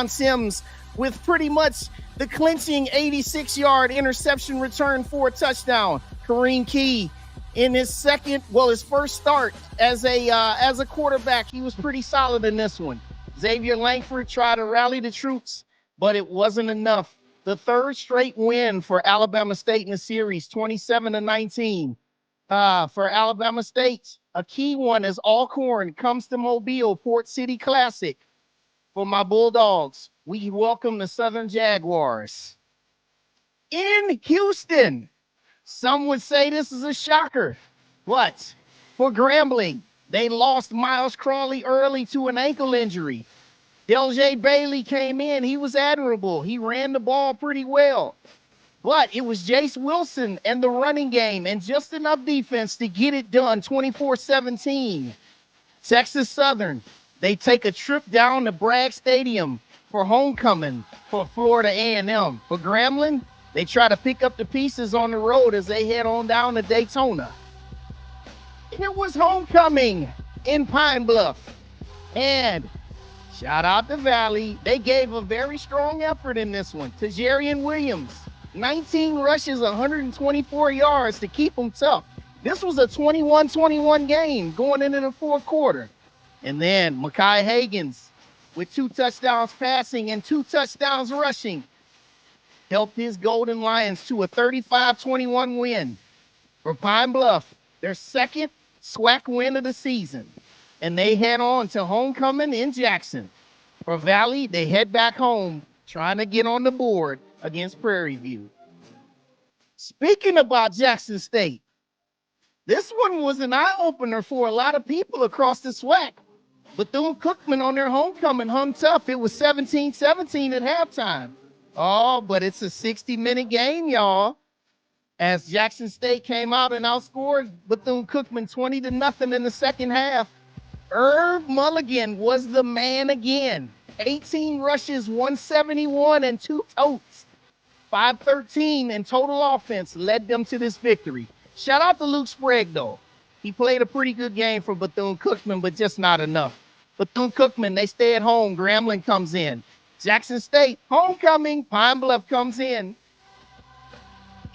Sims with pretty much the clinching 86-yard interception return for a touchdown. Kareem Key in his first start as a quarterback, he was pretty solid in this one. Xavier Langford tried to rally the troops, but it wasn't enough. The third straight win for Alabama State in the series, 27-19. For Alabama State, a key one as Alcorn comes to Mobile, Port City Classic. For my Bulldogs, we welcome the Southern Jaguars. In Houston, some would say this is a shocker. But for Grambling, they lost Miles Crawley early to an ankle injury. Deljae Bailey came in. He was admirable. He ran the ball pretty well. But it was Jace Wilson and the running game and just enough defense to get it done 24-17. Texas Southern, they take a trip down to Bragg Stadium for homecoming for Florida A&M. For Grambling, they try to pick up the pieces on the road as they head on down to Daytona. It was homecoming in Pine Bluff. And shout out to Valley. They gave a very strong effort in this one. Tajarian Williams, 19 rushes, 124 yards to keep them tough. This was a 21-21 game going into the fourth quarter. And then Mekhi Hagans with 2 touchdowns passing and 2 touchdowns rushing helped his Golden Lions to a 35-21 win. For Pine Bluff, their second SWAC win of the season. And they head on to homecoming in Jackson. For Valley, they head back home trying to get on the board against Prairie View. Speaking about Jackson State, this one was an eye-opener for a lot of people across the SWAC. Bethune-Cookman on their homecoming hung tough. It was 17-17 at halftime. Oh, but it's a 60-minute game, y'all. As Jackson State came out and outscored Bethune-Cookman 20-0 in the second half. Herb Mulligan was the man again. 18 rushes, 171, and 2 totes. 513 in total offense led them to this victory. Shout out to Luke Sprague, though. He played a pretty good game for Bethune-Cookman, but just not enough. Bethune-Cookman, they stay at home. Grambling comes in. Jackson State, homecoming. Pine Bluff comes in.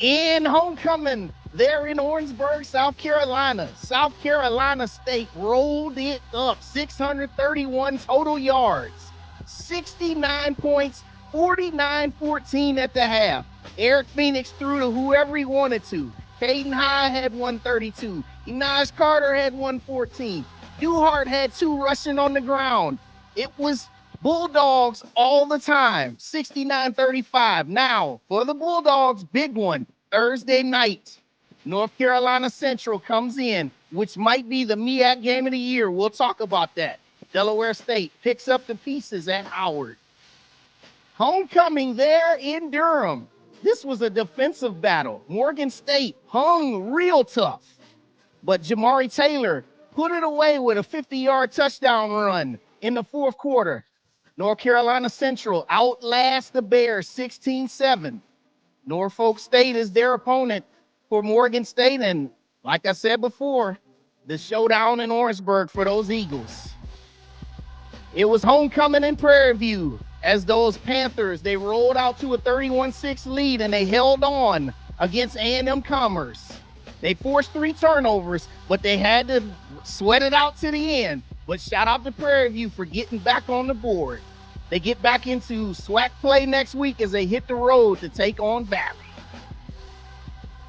In homecoming, they're in Orangeburg, South Carolina. South Carolina State rolled it up. 631 total yards. 69 points, 49-14 at the half. Eric Phoenix threw to whoever he wanted to. Caden High had 132. Enaj Carter had 114. Duhart had 2 rushing on the ground. It was Bulldogs all the time. 69-35. Now, for the Bulldogs, big one. Thursday night, North Carolina Central comes in, which might be the MEAC game of the year. We'll talk about that. Delaware State picks up the pieces at Howard. Homecoming there in Durham. This was a defensive battle. Morgan State hung real tough. But Jamari Taylor put it away with a 50-yard touchdown run in the fourth quarter. North Carolina Central outlasts the Bears 16-7. Norfolk State is their opponent for Morgan State. And like I said before, the showdown in Orangeburg for those Eagles. It was homecoming in Prairie View as those Panthers, they rolled out to a 31-6 lead and they held on against A&M Commerce. They forced 3 turnovers, but they had to sweat it out to the end. But shout out to Prairie View for getting back on the board. They get back into SWAC play next week as they hit the road to take on Valley.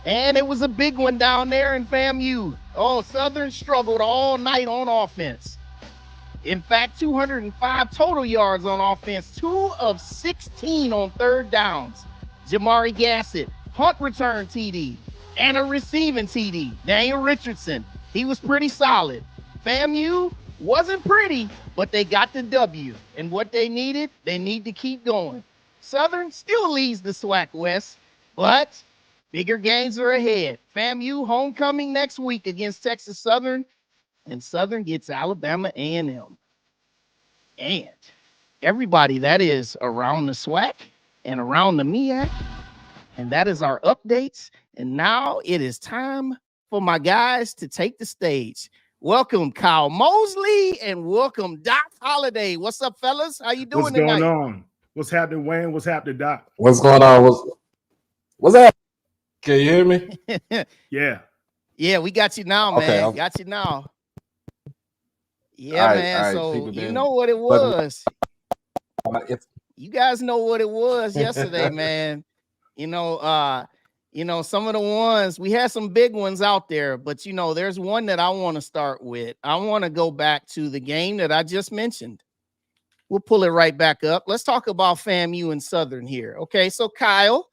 And it was a big one down there in FAMU. Oh, Southern struggled all night on offense. In fact, 205 total yards on offense, 2 of 16 on third downs. Jamari Gassett, punt return TD, and a receiving TD. Daniel Richardson, he was pretty solid. FAMU wasn't pretty, but they got the W. And what they needed, they need to keep going. Southern still leads the SWAC West, but bigger games are ahead. FAMU homecoming next week against Texas Southern, and Southern gets Alabama A&M. And everybody that is around the SWAC and around the MEAC, and that is our updates. And now it is time for my guys to take the stage. Welcome, Kyle Mosley, and welcome, Doc Holliday. What's up, fellas? How you doing tonight? What's going on? What's happening, Wayne? What's happening, Doc? What's going on? What's that? Can you hear me? Yeah. Yeah, we got you now, man. Okay, got you now. Yeah, man. So you know what it was. You guys know what it was yesterday, man. You know, some of the ones, we had some big ones out there, but there's one that I want to start with. I want to go back to the game that I just mentioned. We'll pull it right back up. Let's talk about FAMU and Southern here. Okay, so Kyle,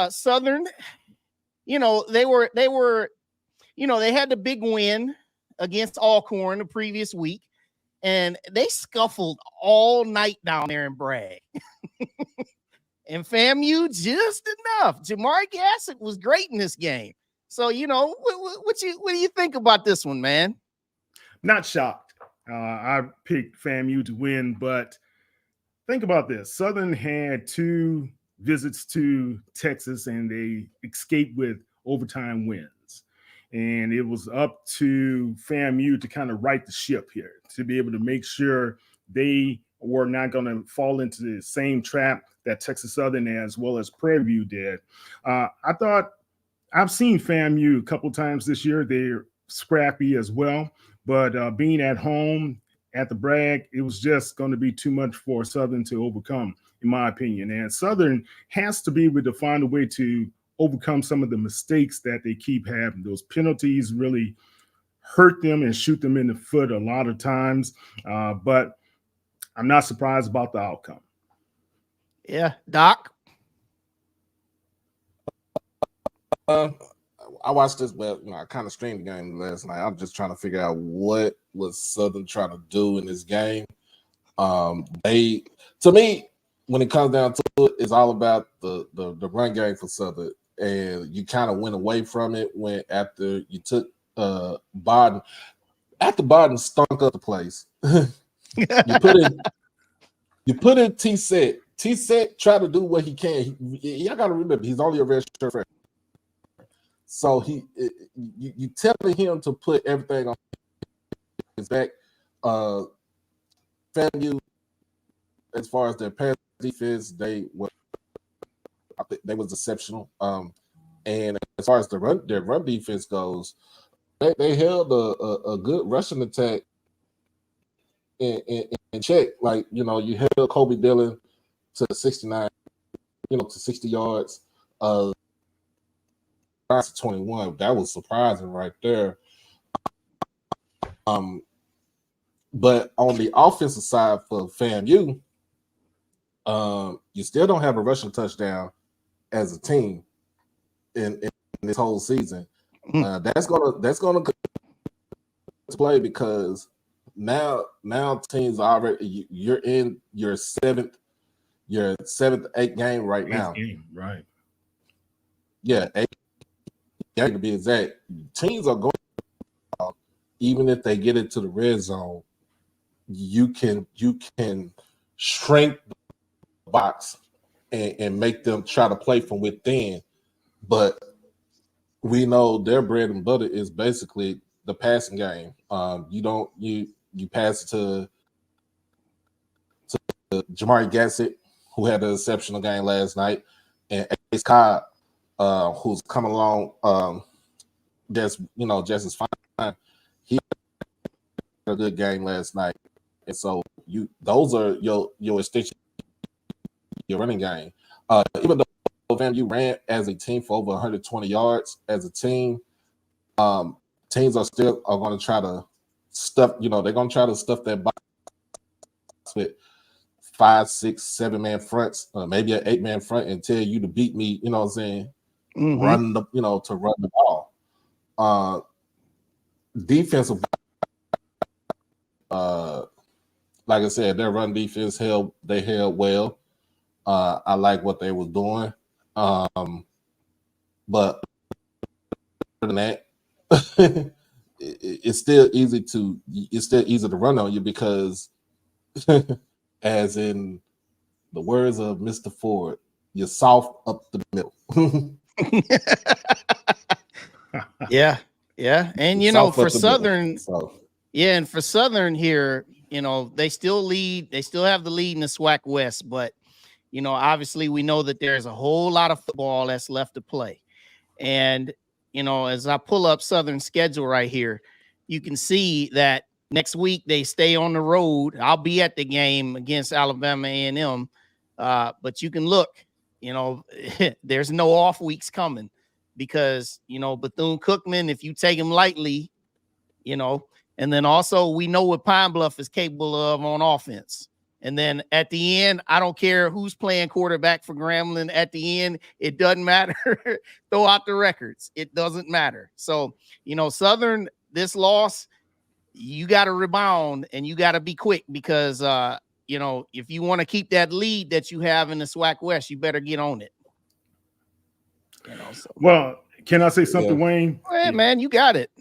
Southern, they had the big win against Alcorn the previous week, and they scuffled all night down there in Bragg. And FAMU just enough. Jamari Gassett was great in this game. So, what do you think about this one, man? Not shocked. I picked FAMU to win, but think about this. Southern had 2 visits to Texas, and they escaped with overtime wins. And it was up to FAMU to kind of right the ship here, to be able to make sure they were not going to fall into the same trap that Texas Southern as well as Prairie View did. I thought I've seen FAMU a couple times this year. They're scrappy as well, but being at home at the Bragg, it was just going to be too much for Southern to overcome, in my opinion. And Southern has to be able to find a way to overcome some of the mistakes that they keep having. Those penalties really hurt them and shoot them in the foot a lot of times, but I'm not surprised about the outcome. Yeah, Doc? I watched this, but I kind of streamed the game last night. I'm just trying to figure out what was Southern trying to do in this game. To me, when it comes down to it, it's all about the run game for Southern, and you kind of went away from it after you took Barden. After Barden stunk up the place, you put in T-Set. T-Set tried to do what he can. Y'all got to remember, he's only a redshirt freshman. So you telling him to put everything on his back. FAMU, as far as their pass defense, they was exceptional. And as far as their run defense goes, they held a good rushing attack in check. Like, you held Kobe Dillon to 69, to 60 yards. To 21. That was surprising right there. But on the offensive side for FAMU, you still don't have a rushing touchdown as a team in this whole season. That's gonna play, because now teams are already, you're in your seventh, 8th game right now. Right. Yeah, 8 game to be exact. Teams are going, even if they get into the red zone, you can shrink the box and make them try to play from within. But we know their bread and butter is basically the passing game. You pass it to Jamari Gassett, who had an exceptional game last night, and Ace Cobb, who's come along just as fine. He had a good game last night. And so those are your extension, your running game. Even though FAMU ran as a team for over 120 yards as a team, teams are going to try to stuff, they're going to try to stuff that box with 5, 6, 7-man fronts, maybe an 8-man front, and tell you to beat me, you know what I'm saying? Mm-hmm. To run the ball. Defensive, like I said, their run defense held well. I like what they were doing. But other than that, it's still easy to run on you, because as in the words of Mr. Ford, you're soft up the middle. Yeah. Yeah, and for Southern, yeah, and for Southern here, they still lead. They still have the lead in the SWAC West, but obviously we know that there's a whole lot of football that's left to play. And as I pull up Southern's schedule right here, you can see that next week they stay on the road. I'll be at the game against Alabama A&M, but you can look. There's no off weeks coming because Bethune-Cookman, if you take him lightly, and then also we know what Pine Bluff is capable of on offense. And then at the end, I don't care who's playing quarterback for Grambling. At the end, it doesn't matter. Throw out the records. It doesn't matter. So, Southern, this loss, you got to rebound and you got to be quick because, if you want to keep that lead that you have in the SWAC West, you better get on it. Well, can I say something, Wayne? Hey, man, you got it.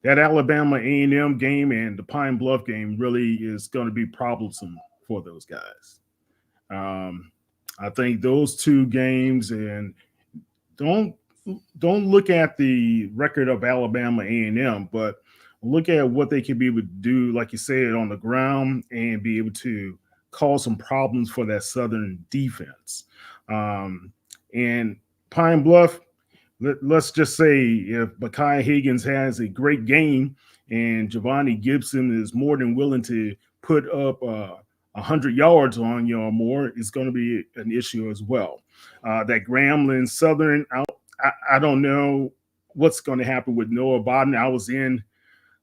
That Alabama A&M game and the Pine Bluff game really is going to be troublesome for those guys. I think those two games, and don't look at the record of Alabama A&M, but look at what they can be able to do, like you said, on the ground and be able to cause some problems for that Southern defense. And Pine Bluff, let's just say if Mekhi Higgins has a great game and Giovanni Gibson is more than willing to put up 100 yards on you or more, it's going to be an issue as well. That Grambling Southern, I don't know what's going to happen with Noah Bodden. I was in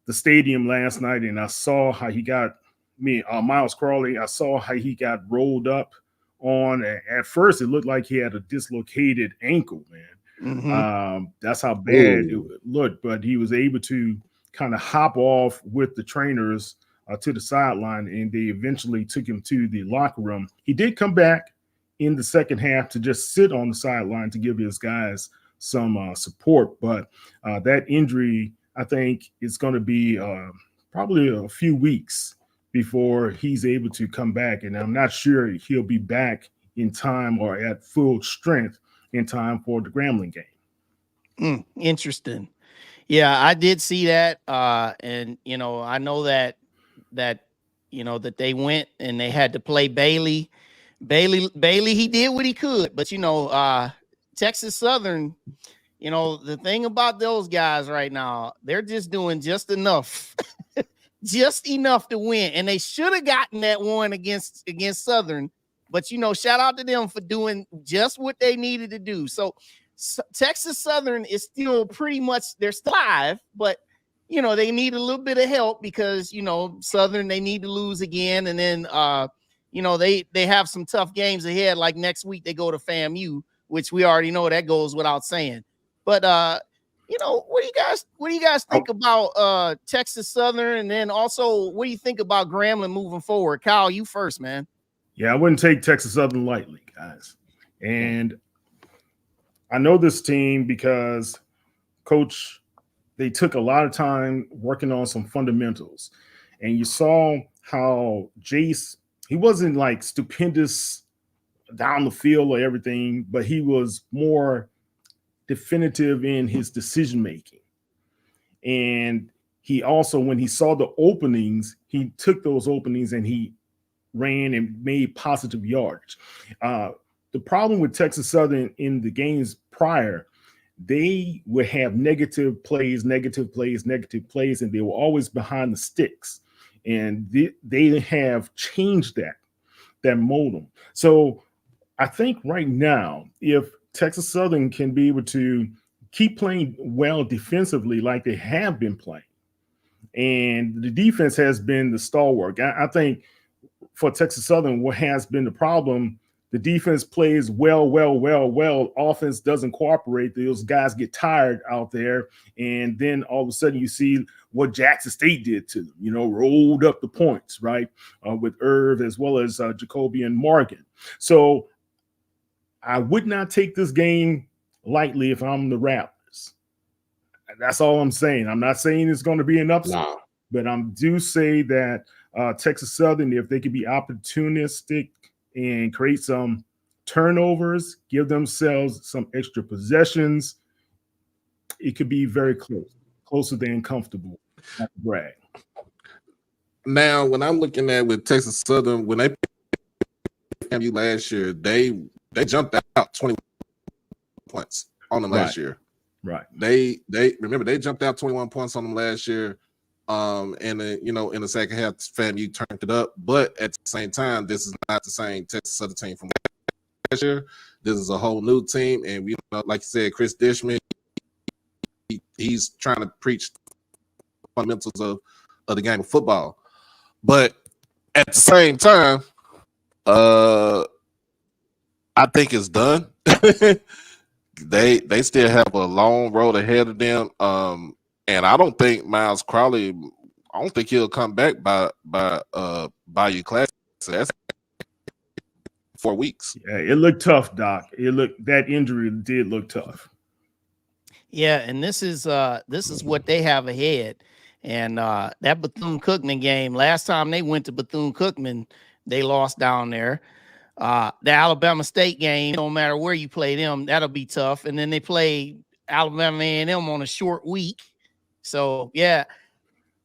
the stadium last night and I saw how he got Miles Crawley. I saw how he got rolled up on. At first, it looked like he had a dislocated ankle, man. Mm-hmm. That's how bad it looked, but he was able to kind of hop off with the trainers to the sideline, and they eventually took him to the locker room. He did come back in the second half to just sit on the sideline to give his guys some support, but that injury, I think it's going to be probably a few weeks before he's able to come back, and I'm not sure he'll be back in time or at full strength in time for the Grambling game. Interesting. Yeah, I did see that. And, I know that they went and they had to play Bailey, he did what he could, but, Texas Southern, the thing about those guys right now, they're just doing just enough, just enough to win. And they should have gotten that one against Southern. But, shout out to them for doing just what they needed to do. So Texas Southern is still pretty much, they're still alive, but, they need a little bit of help because, Southern, they need to lose again. And then, they have some tough games ahead. Like next week, they go to FAMU, which we already know that goes without saying. But, what do you guys think about Texas Southern? And then also, what do you think about Grambling moving forward? Kyle, you first, man. Yeah, I wouldn't take Texas Southern lightly, guys. And I know this team because Coach, they took a lot of time working on some fundamentals. And you saw how Jace, he wasn't like stupendous down the field or everything, but he was more definitive in his decision-making. And he also, when he saw the openings, he took those openings and he ran and made positive yardage. The problem with Texas Southern in the games prior, they would have negative plays, and they were always behind the sticks. And they have changed that modem. So I think right now, if Texas Southern can be able to keep playing well defensively like they have been playing, and the defense has been the stalwart. I think for Texas Southern, what has been the problem, the defense plays well. Offense doesn't cooperate. Those guys get tired out there. And then all of a sudden you see what Jackson State did to them, rolled up the points, right, with Irv as well as Jacoby and Morgan. So I would not take this game lightly if I'm the Raptors. That's all I'm saying. I'm not saying it's going to be an upset, but I do say that Texas Southern, if they could be opportunistic and create some turnovers, give themselves some extra possessions, it could be very close. closer than comfortable. Not to brag. Now, when I'm looking at with Texas Southern, when they played FAMU last year, they jumped out 21 points on them last year. Right. They remember they jumped out 21 points on them last year. And then, in the second half, FAMU turned it up. But at the same time, this is not the same Texas Southern team from last year. This is a whole new team, and we, like you said, Chris Dishman, he's trying to preach the fundamentals of the game of football. But at the same time, I think it's done. They still have a long road ahead of them. And I don't think Miles Crowley, I don't think he'll come back by your class. So that's 4 weeks. Yeah, it looked tough, Doc. That injury did look tough. Yeah, and this is what they have ahead. And that Bethune-Cookman game, last time they went to Bethune-Cookman, they lost down there. The Alabama State game, no matter where you play them, that'll be tough. And then they play Alabama A&M on a short week. So, yeah,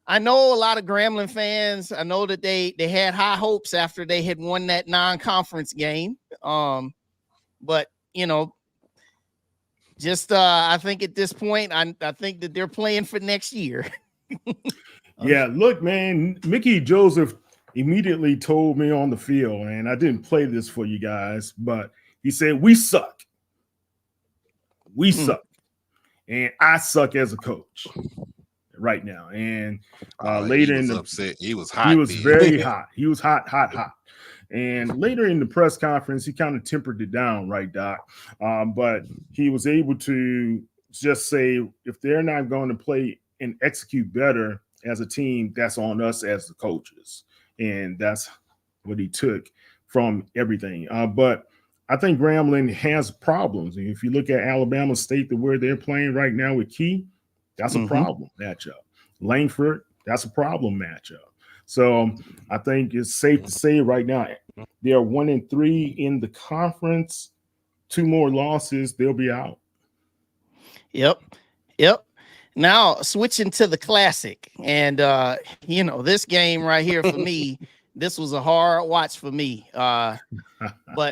I know a lot of Grambling fans. I know that they had high hopes after they had won that non-conference game. But, just I think at this point, I think that they're playing for next year. Yeah, look, man, Mickey Joseph immediately told me on the field, and I didn't play this for you guys, but he said, we suck. We suck. And I suck as a coach right now. And later in the upset. He was hot. He was very hot. He was hot. And later in the press conference, he kind of tempered it down, right, Doc? But he was able to just say, if they're not going to play and execute better as a team, that's on us as the coaches. And that's what he took from everything. But I think Grambling has problems. And if you look at Alabama State, where they're playing right now with Key, that's a problem matchup. Langford, that's a problem matchup. So I think it's safe to say right now they are 1-3 in the conference. 2 more losses, they'll be out. Yep. Now switching to the classic, and this game right here for me, this was a hard watch for me. But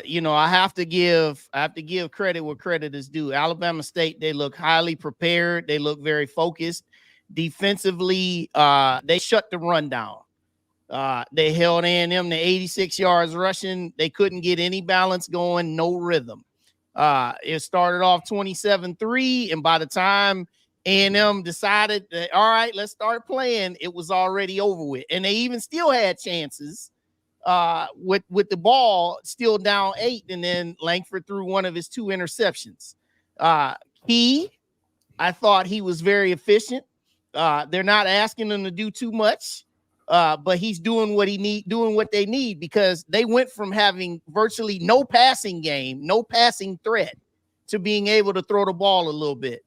I have to give credit where credit is due. Alabama State, they look highly prepared. They look very focused. Defensively, they shut the run down. They held A&M to 86 yards rushing. They couldn't get any balance going, no rhythm. It started off 27-3, and by the time A&M decided that, all right, let's start playing, it was already over with. And they even still had chances with the ball still down 8, and then Langford threw one of his 2 interceptions. I thought he was very efficient. They're not asking him to do too much, but he's doing what they need, because they went from having virtually no passing game, no passing threat, to being able to throw the ball a little bit.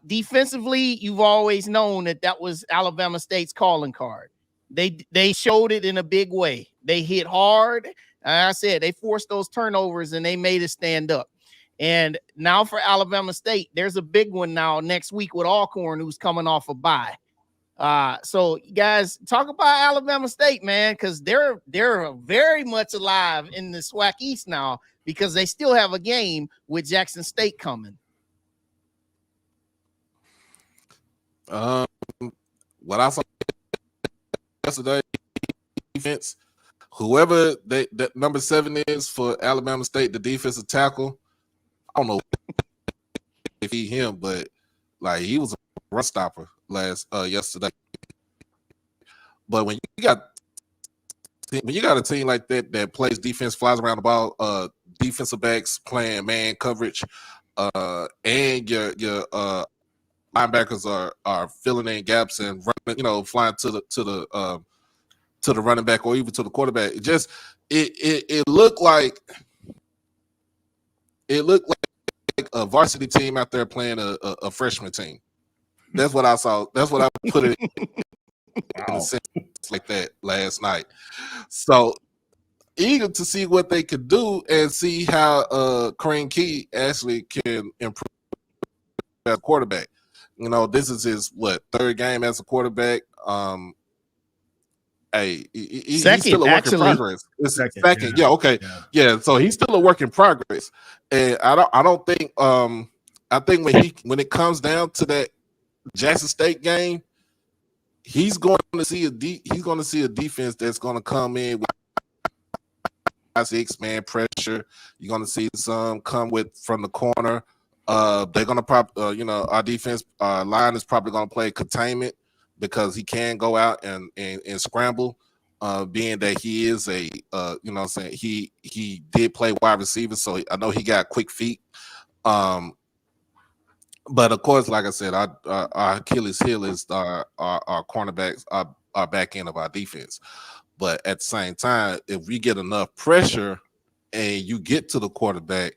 Defensively, you've always known that was Alabama State's calling card. They showed it in a big way. They hit hard. I said they forced those turnovers and they made it stand up. And now for Alabama State, there's a big one now next week with Alcorn, who's coming off a bye. So you guys talk about Alabama State, man, because they're very much alive in the SWAC East now, because they still have a game with Jackson State coming. What I saw yesterday, defense, whoever that number 7 is for Alabama State, the defensive tackle, I don't know if him, but like he was a run stopper yesterday. But when you got a team like that plays defense, flies around the ball, defensive backs playing man coverage, and your linebackers are filling in gaps and running, flying to the running back or even to the quarterback. It looked like a varsity team out there playing a freshman team. That's what I saw. That's what I put it in a sense like that last night. So eager to see what they could do and see how Kareem Key actually can improve that quarterback. this is his third game as a quarterback. He's still a work in progress. It's second. Yeah, okay. Yeah, so he's still a work in progress. And I don't think I think when it comes down to that Jackson State game, he's going to see a defense that's going to come in with 6-man pressure. You're going to see some come from the corner. They're going to our defense line is probably going to play containment because he can go out and scramble. Being that he is he did play wide receiver, so I know he got quick feet. But of course, like I said, our Achilles heel is our cornerbacks, our back end of our defense. But at the same time, if we get enough pressure and you get to the quarterback,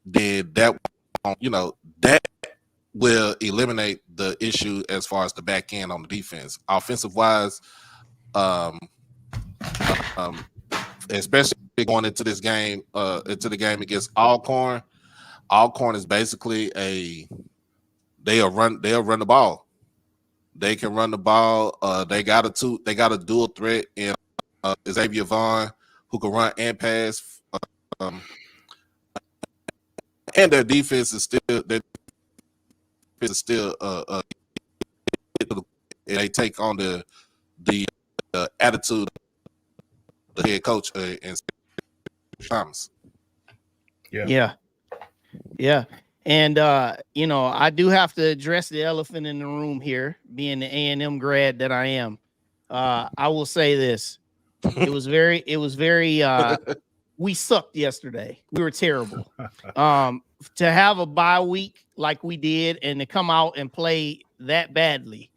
then that will eliminate the issue as far as the back end on the defense. Offensive wise, especially going into this game, into the game against Alcorn. Alcorn is basically they'll run the ball. They can run the ball. They got a dual threat in Xavier Vaughn, who can run and pass. And their defense is still they take on the attitude of the head coach and Thomas. Yeah. And I do have to address the elephant in the room here, being the A&M grad that I am. I will say this. It was very we sucked yesterday. We were terrible. To have a bye week like we did and to come out and play that badly.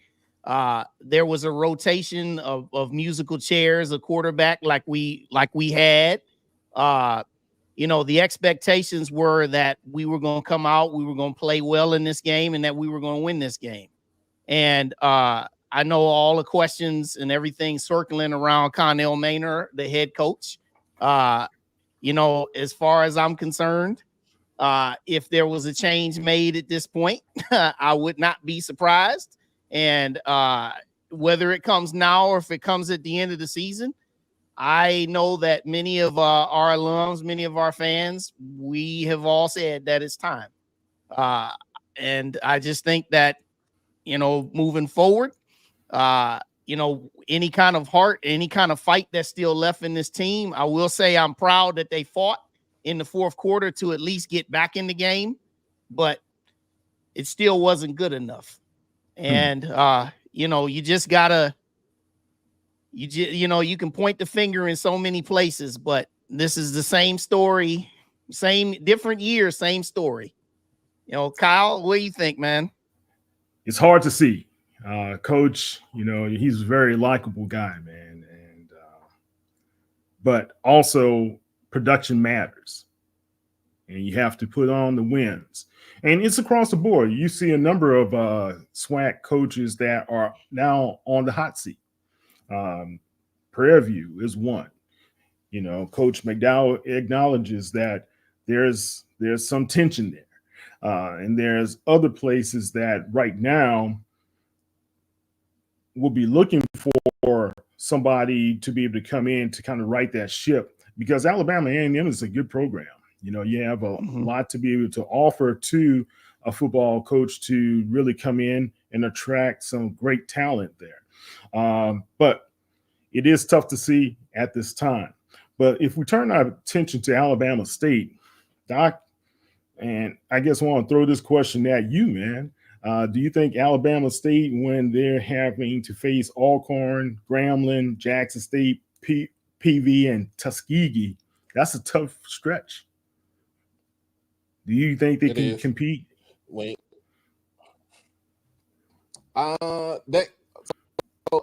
There was a rotation of musical chairs, a quarterback like we had. The expectations were that we were going to come out, we were going to play well in this game, and that we were going to win this game. And I know all the questions and everything circling around Connell Maynor, the head coach. As far as I'm concerned, if there was a change made at this point, I would not be surprised. And whether it comes now or if it comes at the end of the season, I know that many of our alums, many of our fans, we have all said that it's time. And I just think that, moving forward, any kind of heart, any kind of fight that's still left in this team, I will say I'm proud that they fought in the fourth quarter to at least get back in the game, but it still wasn't good enough. And, you just gotta, you can point the finger in so many places, but this is the same story, different year, same story. Kyle, what do you think, man? It's hard to see. Coach, he's a very likable guy, man. And but also production matters. And you have to put on the wins. And it's across the board. You see a number of SWAC coaches that are now on the hot seat. Prairie View is one. Coach McDowell acknowledges that there's some tension there. And there's other places that right now will be looking for somebody to be able to come in to kind of right that ship, because Alabama A&M is a good program. You have a lot to be able to offer to a football coach to really come in and attract some great talent there. But it is tough to see at this time. But if we turn our attention to Alabama State, Doc, and I guess I want to throw this question at you, man. Do you think Alabama State, when they're having to face Alcorn, Grambling, Jackson State, PV, and Tuskegee, that's a tough stretch? Do you think they can compete? Wait.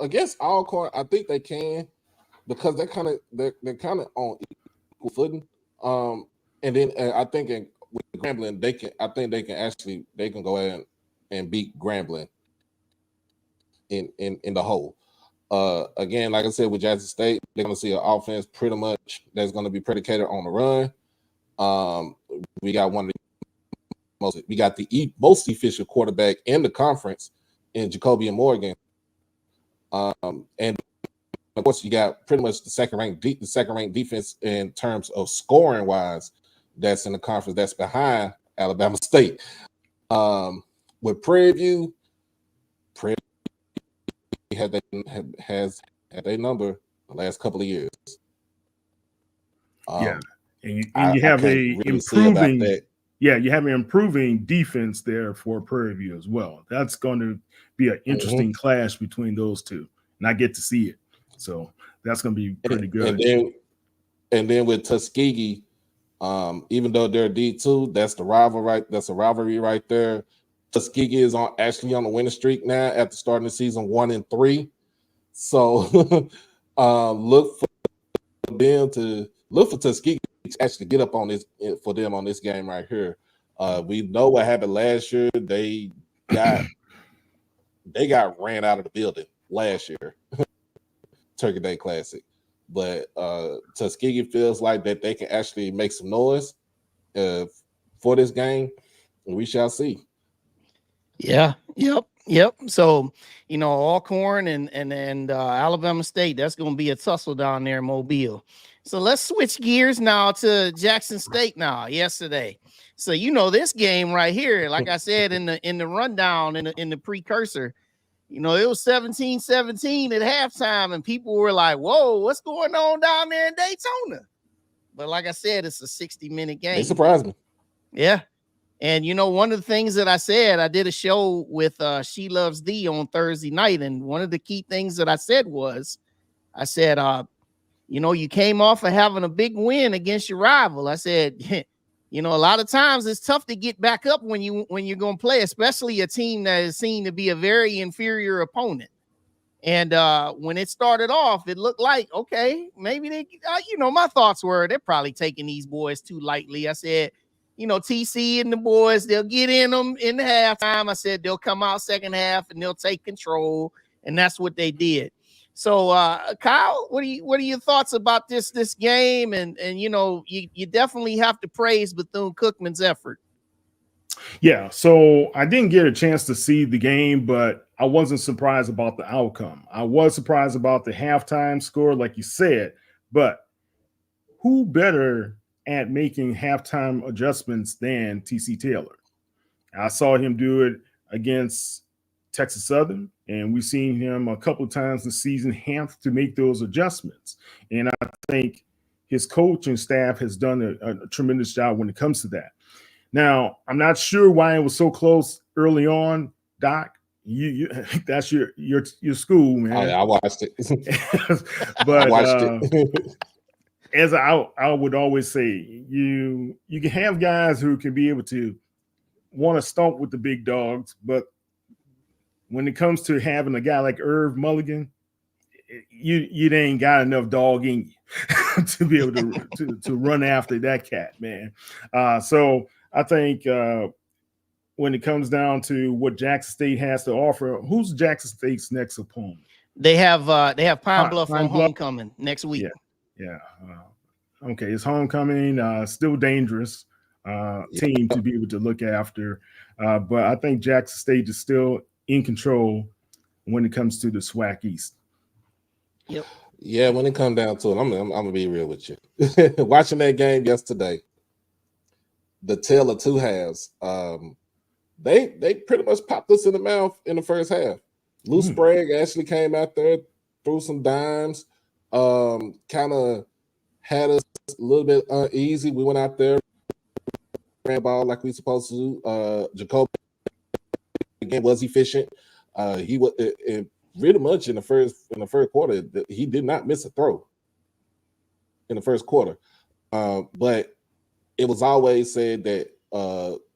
Against Alcorn, I think they can, because they're kind of on equal footing. And then I think with Grambling, they can go ahead and beat Grambling in the whole. Again, like I said, with Jackson State, they're going to see an offense pretty much that's going to be predicated on the run. We got one of We got the most efficient quarterback in the conference in Jacoby and Morgan. And of course, you got pretty much the second ranked defense in terms of scoring wise. That's in the conference. That's behind Alabama State. With Prairie View has had their number the last couple of years. And you have an improving defense there for Prairie View as well. That's going to be an interesting clash between those two, and I get to see it. So that's going to be pretty good. And then with Tuskegee, even though they're D2, that's a rivalry right there. Tuskegee is actually on the winning streak now after starting the season 1-3. So look for Tuskegee to actually get up on this for them on this game right here. We know what happened last year. They got ran out of the building last year, Turkey Day Classic. But Tuskegee feels like that they can actually make some noise for this game, and we shall see. Yeah. Yep. So, Alcorn and Alabama State, that's going to be a tussle down there in Mobile. So let's switch gears now to Jackson State yesterday. So, this game right here, like I said in the rundown, in the precursor, it was 17-17 at halftime, and people were like, whoa, what's going on down there in Daytona? But like I said, it's a 60-minute game. It surprised me. Yeah. And, one of the things that I said, I did a show with She Loves D on Thursday night. And one of the key things that I said was, you came off of having a big win against your rival. I said, a lot of times it's tough to get back up when you're going to play, especially a team that is seen to be a very inferior opponent. And when it started off, it looked like, okay, maybe they, my thoughts were they're probably taking these boys too lightly. I said, TC and the boys, they'll get in them in the halftime. I said they'll come out second half and they'll take control, and that's what they did. So, Kyle, what are your thoughts about this game? And you definitely have to praise Bethune-Cookman's effort. Yeah, so I didn't get a chance to see the game, but I wasn't surprised about the outcome. I was surprised about the halftime score, like you said, but who better at making halftime adjustments than TC Taylor? I saw him do it against Texas Southern, and we've seen him a couple of times this season have to make those adjustments. And I think his coaching staff has done a tremendous job when it comes to that. Now, I'm not sure why it was so close early on, Doc. You that's your school, man. I watched it. But I watched it. As I would always say, you can have guys who can be able to want to stomp with the big dogs, but when it comes to having a guy like Irv Mulligan, you ain't got enough dog in you to be able to run after that cat, man. So I think when it comes down to what Jackson State has to offer, who's Jackson State's next opponent? They have Pine Bluff on homecoming next week. Yeah. Okay, it's homecoming. Still dangerous team to be able to look after, but I think Jackson State is still in control when it comes to the SWAC East. Yep. Yeah, when it comes down to it, I'm gonna be real with you. Watching that game yesterday, the tale of two halves. They pretty much popped us in the mouth in the first half. Lou Sprague actually came out there, threw some dimes, kind of had us a little bit uneasy. We went out there, ran the ball like we supposed to do. Jacoby again was efficient. He was really much in the first quarter. He did not miss a throw in the first quarter, but it was always said that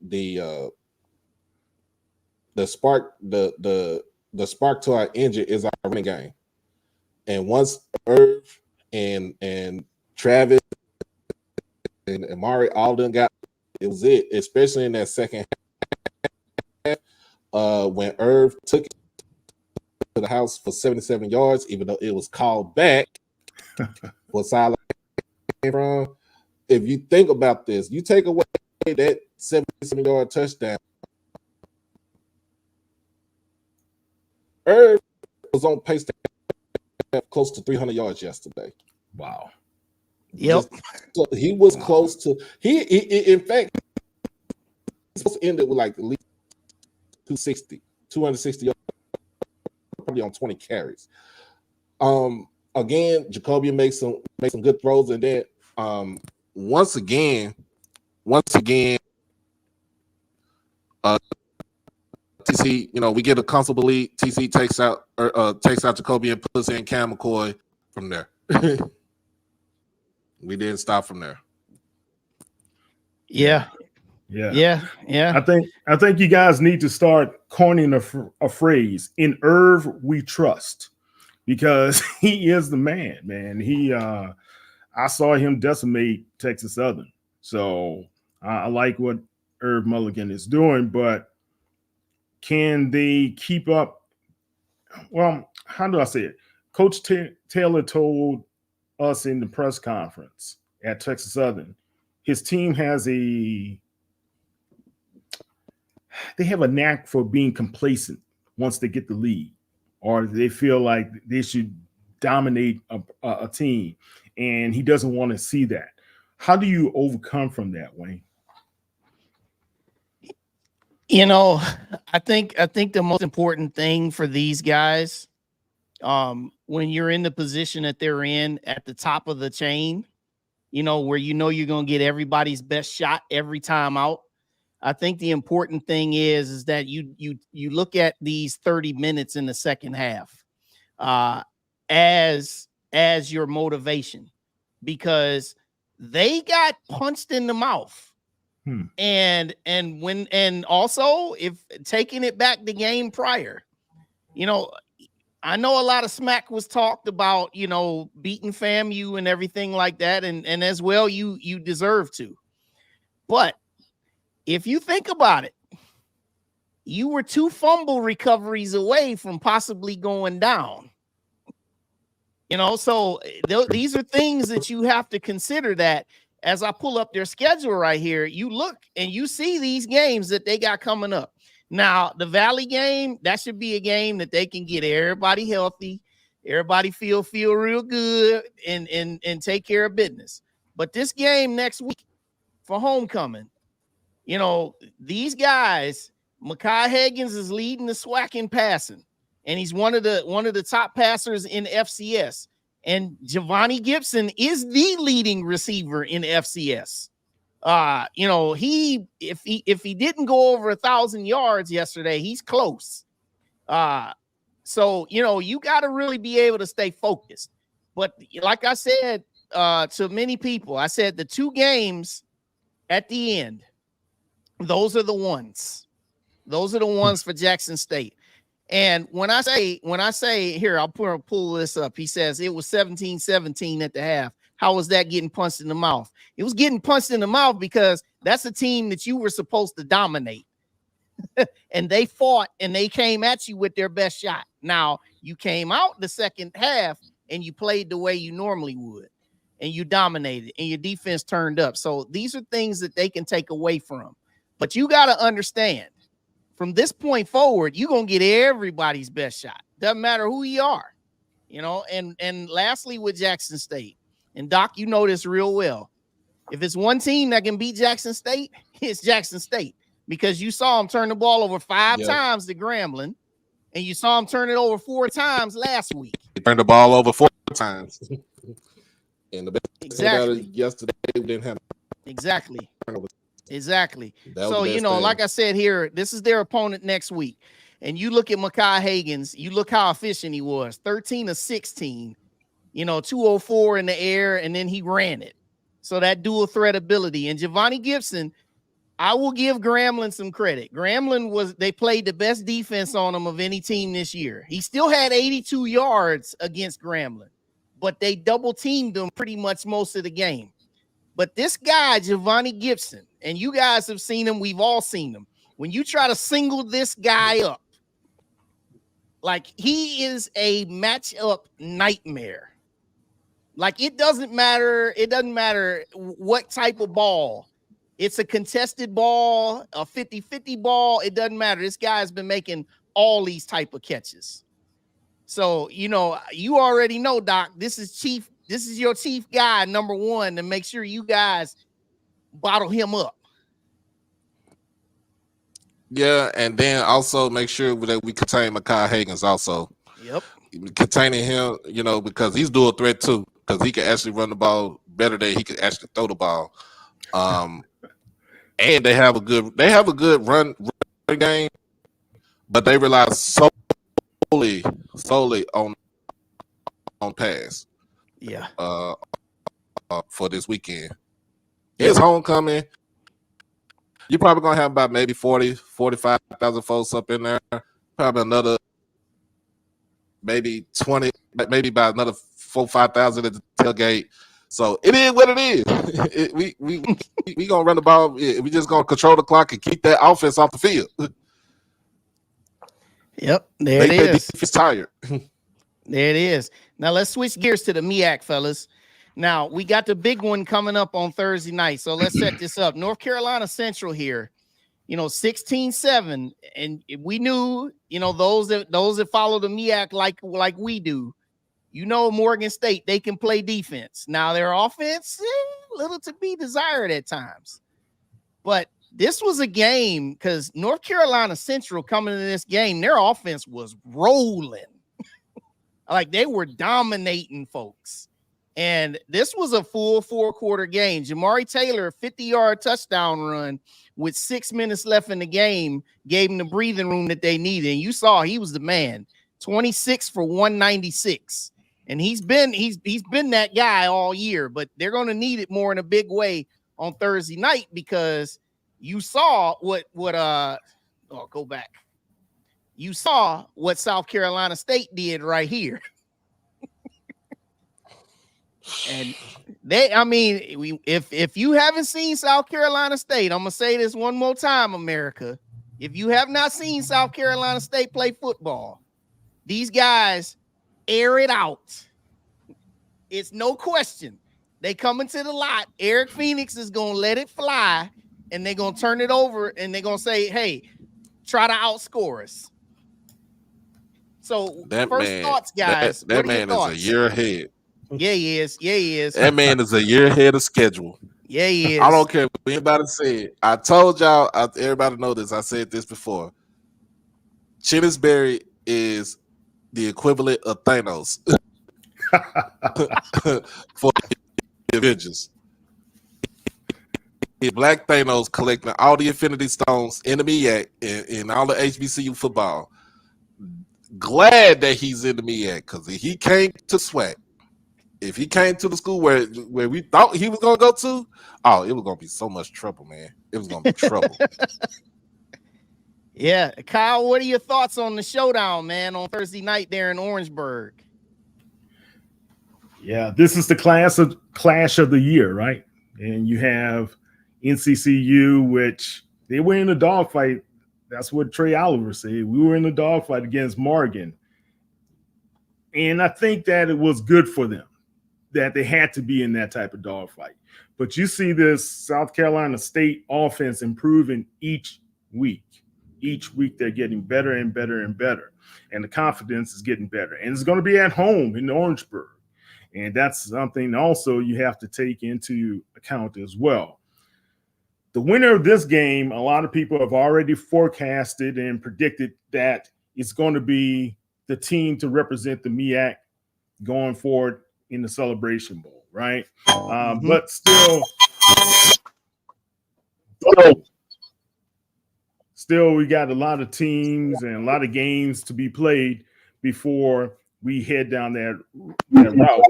the spark to our engine is our running game. And once Irv and Travis and Amari all done got it was it, especially in that second half, when Irv took it to the house for 77 yards, even though it was called back for silent from. If you think about this, you take away that 77-yard touchdown. Irv was on pace to have close to 300 yards yesterday. Wow. Yep. So he was close to in fact, he's supposed to end it with like at least 260 yards, probably on 20 carries. Again, Jacobian makes some good throws, and then once again, TC, we get a comfortable lead. TC takes out Jacoby and puts in Cam McCoy from there. We didn't stop from there. Yeah. I think you guys need to start coining a phrase. In Irv, we trust, because he is the man. He I saw him decimate Texas Southern. So I like what Irv Mulligan is doing, but can they keep up? Well, how do I say it? Coach Taylor told us in the press conference at Texas Southern, his team they have a knack for being complacent once they get the lead, or they feel like they should dominate a team, and he doesn't want to see that. How do you overcome from that, Wayne? I think the most important thing for these guys, when you're in the position that they're in at the top of the chain, where you're going to get everybody's best shot every time out. I think the important thing is that you look at these 30 minutes in the second half as your motivation, because they got punched in the mouth. And also, if taking it back the game prior, I know a lot of smack was talked about, beating FAMU and everything like that. And as well, you deserve to. But if you think about it, you were 2 fumble recoveries away from possibly going down. So these are things that you have to consider, that as I pull up their schedule right here, you look and you see these games that they got coming up. Now, the Valley game, that should be a game that they can get everybody healthy, everybody feel real good, and take care of business. But this game next week for homecoming, these guys, Mekhi Higgins is leading the SWAC in passing, and he's one of the top passers in FCS. And Giovanni Gibson is the leading receiver in FCS. If he didn't go over 1,000 yards yesterday, he's close. So you got to really be able to stay focused. But like I said to many people, I said the 2 games at the end, those are the ones. Those are the ones for Jackson State. And when I say here, I'll pull this up. He says it was 17-17 at the half. How was that getting punched in the mouth? It was getting punched in the mouth because that's a team that you were supposed to dominate. And they fought and they came at you with their best shot. Now, you came out the second half and you played the way you normally would, and you dominated and your defense turned up. So these are things that they can take away from. But you got to understand, from this point forward, you're going to get everybody's best shot. Doesn't matter who you are, and lastly with Jackson State, and Doc, you know this real well. If it's one team that can beat Jackson State, it's Jackson State, because you saw them turn the ball over 5 times to Grambling, and you saw them turn it over 4 times last week. They turned the ball over 4 times. And the best exactly thing yesterday, we didn't have exactly. So, like I said here, this is their opponent next week. And you look at Mekhi Higgins, you look how efficient he was, 13 of 16, 204 in the air, and then he ran it. So that dual threat ability. And Giovanni Gibson, I will give Grambling some credit. They played the best defense on him of any team this year. He still had 82 yards against Grambling, but they double teamed him pretty much most of the game. But this guy, Giovanni Gibson, and you guys have seen him, we've all seen him. When you try to single this guy up, like, he is a matchup nightmare. Like, it doesn't matter what type of ball. It's a contested ball, a 50-50 ball. It doesn't matter. This guy has been making all these type of catches. So, you know, you already know, Doc, this is your chief guy, number one, to make sure you guys bottle him up. Yeah, and then also make sure that we contain Mekhi Higgins also. Yep. Containing him, you know, because he's dual threat too, because he can actually run the ball better than he can actually throw the ball. And they have a good run game, but they rely solely on pass. Yeah. For this weekend. It's homecoming. You're probably gonna have about maybe 45,000 folks up in there. Probably another maybe 20, maybe about another 4,000-5,000 at the tailgate. So it is what it is. We gonna run the ball. We just gonna control the clock and keep that offense off the field. Yep, there it is. It's tired. There it is. Now let's switch gears to the MEAC, fellas. Now we got the big one coming up on Thursday night. So let's set this up. North Carolina Central here, you know, 16-7, and we knew, you know, those that follow the MEAC like we do. You know, Morgan State, they can play defense. Now, their offense, little to be desired at times. But this was a game because North Carolina Central coming into this game, their offense was rolling. Like they were dominating folks. And this was a full 4-quarter game. Jamari Taylor, 50-yard touchdown run with 6 minutes left in the game, gave them the breathing room that they needed. And you saw he was the man, 26 for 196. And he's been that guy all year, but they're going to need it more in a big way on Thursday night because you saw go back. You saw what South Carolina State did right here. And if you haven't seen South Carolina State, I'm going to say this one more time, America. If you have not seen South Carolina State play football, these guys air it out. It's no question. They come into the lot. Eric Phoenix is going to let it fly, and they're going to turn it over, and they're going to say, hey, try to outscore us. So thoughts, guys. That man is a year ahead. Yeah, he is. Yeah, he is. That man is a year ahead of schedule. Yeah, he is. I don't care what anybody said. I told y'all, everybody know this. I said this before. Chinnisberry is the equivalent of Thanos for the Avengers. Black Thanos collecting all the Infinity Stones in the MEAC in all the HBCU football. Glad that he's in the MEAC because if he came to SWAC, if he came to the school where we thought he was gonna go to, oh, it was gonna be so much trouble, man. It was gonna be trouble. Yeah, Kyle, what are your thoughts on the showdown, man, on Thursday night there in Orangeburg? Yeah, this is the clash of the year, right? And you have NCCU, which they were in a dogfight. That's what Trey Oliver said. We were in a dogfight against Morgan. And I think that it was good for them that they had to be in that type of dogfight. But you see this South Carolina State offense improving each week. Each week they're getting better and better and better. And the confidence is getting better. And it's going to be at home in Orangeburg. And that's something also you have to take into account as well. The winner of this game, a lot of people have already forecasted and predicted that it's going to be the team to represent the MEAC going forward in the Celebration Bowl, right? But still, we got a lot of teams and a lot of games to be played before we head down that route.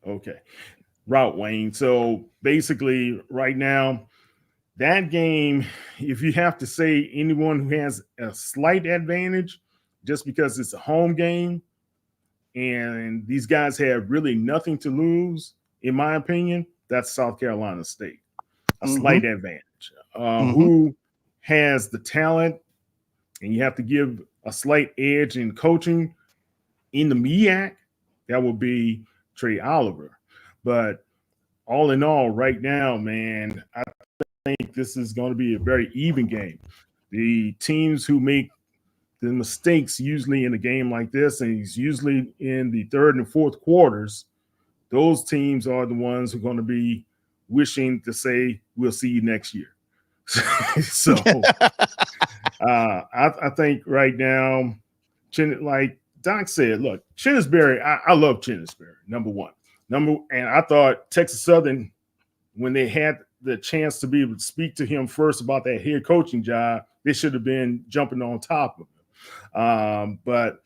Okay. Route, Wayne. So basically right now, that game, if you have to say anyone who has a slight advantage, just because it's a home game and these guys have really nothing to lose, in my opinion, that's South Carolina State. A slight advantage. Who has the talent, and you have to give a slight edge in coaching in the MEAC, that would be Trey Oliver. But all in all, right now, man, I think this is going to be a very even game. The teams who make the mistakes usually in a game like this, and it's usually in the third and fourth quarters, those teams are the ones who are going to be wishing to say, we'll see you next year. So I think right now, like Doc said, look, Chinnisberry, I love Chinnisberry, number one. And I thought Texas Southern, when they had the chance to be able to speak to him first about that head coaching job, they should have been jumping on top of him. But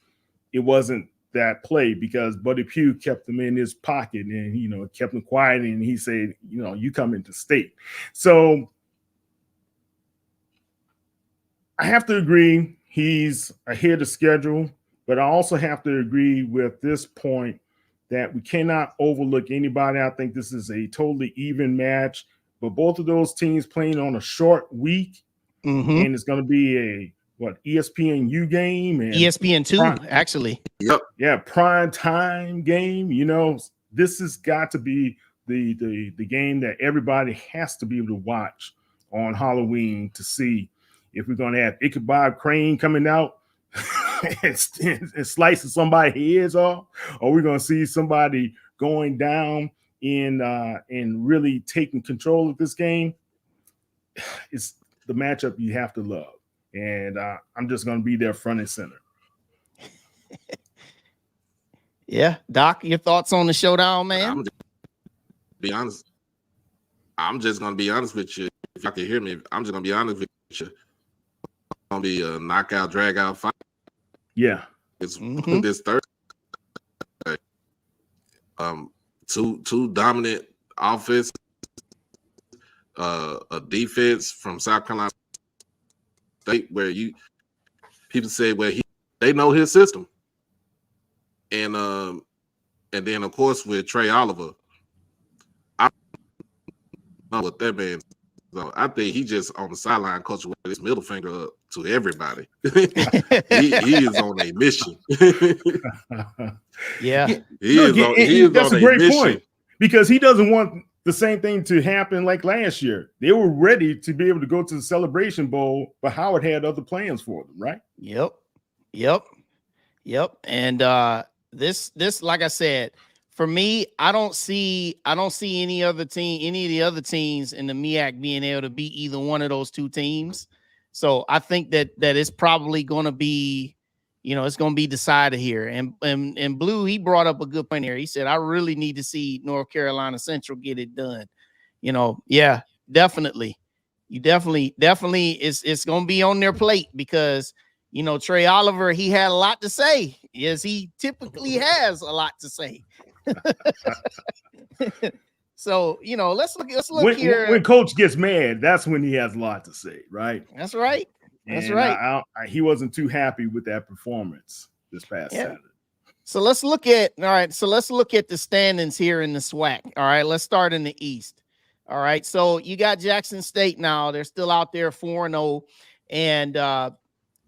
it wasn't that play because Buddy Pugh kept him in his pocket and, you know, kept him quiet. And he said, you know, you come into state. So I have to agree he's ahead of schedule, but I also have to agree with this point that we cannot overlook anybody. I think this is a totally even match, but both of those teams playing on a short week, and it's going to be a ESPNU game and ESPN2 actually. Yep. Yeah, prime time game. You know, this has got to be the game that everybody has to be able to watch on Halloween to see if we're going to have Ichabod Crane coming out and slicing somebody's heads off, or we're going to see somebody going down and really taking control of this game. It's the matchup you have to love. And I'm just going to be there front and center. Yeah. Doc, your thoughts on the showdown, man? I'm just going to be honest with you. If y'all can hear me, I'm just going to be honest with you. It's going to be a knockout, drag-out fight. Yeah. It's this Thursday. Two dominant offense, a defense from South Carolina State where people say they know his system, and then of course with Trey Oliver, I don't know what that man. So I think he just on the sideline coaching with his middle finger up to everybody. he is on a mission. Yeah, that's a great point because he doesn't want the same thing to happen like last year. They were ready to be able to go to the Celebration Bowl, but Howard had other plans for them, right? Yep. And this, like I said, for me, I don't see any of the other teams in the MEAC being able to beat either one of those two teams. So I think that it's probably going to be, you know, it's going to be decided here. And Blue, he brought up a good point here. He said, I really need to see North Carolina Central get it done. You know, yeah, definitely. It's going to be on their plate because, you know, Trey Oliver, he had a lot to say. Yes, he typically has a lot to say. So, you know, let's look here. When coach gets mad, that's when he has a lot to say, right? That's right. He wasn't too happy with that performance this past Saturday. So let's look at the standings here in the SWAC. All right, let's start in the East. All right, so you got Jackson State now. They're still out there 4-0, and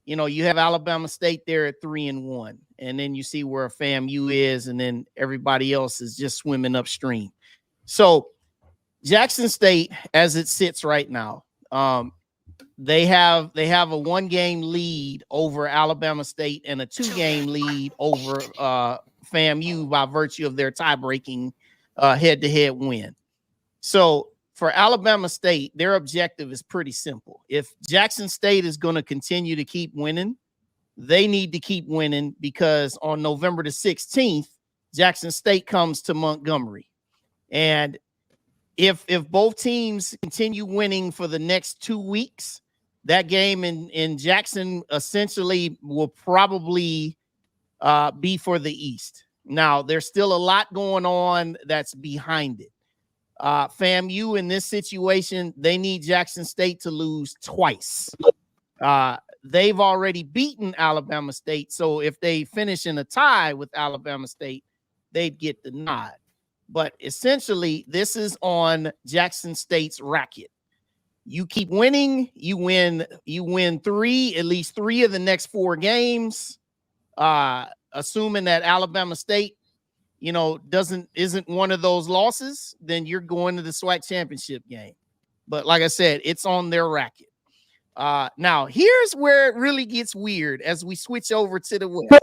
you know, you have Alabama State there at 3-1, and then you see where FAMU is, and then everybody else is just swimming upstream. So Jackson State, as it sits right now, they have a 1-game lead over Alabama State and a 2-game lead over FAMU by virtue of their tie-breaking head-to-head win. So for Alabama State, their objective is pretty simple. If Jackson State is going to continue to keep winning, they need to keep winning because on November the 16th, Jackson State comes to Montgomery. And if both teams continue winning for the next 2 weeks, that game in Jackson essentially will probably be for the East. Now, there's still a lot going on that's behind it. FAMU in this situation, they need Jackson State to lose twice. They've already beaten Alabama State, so if they finish in a tie with Alabama State, they'd get the nod. But essentially, this is on Jackson State's racket. You keep winning, you win at least three of the next 4 games, assuming that Alabama State, isn't one of those losses, then you're going to the SWAC championship game. But like I said, it's on their racket. Now here's where it really gets weird as we switch over to the West.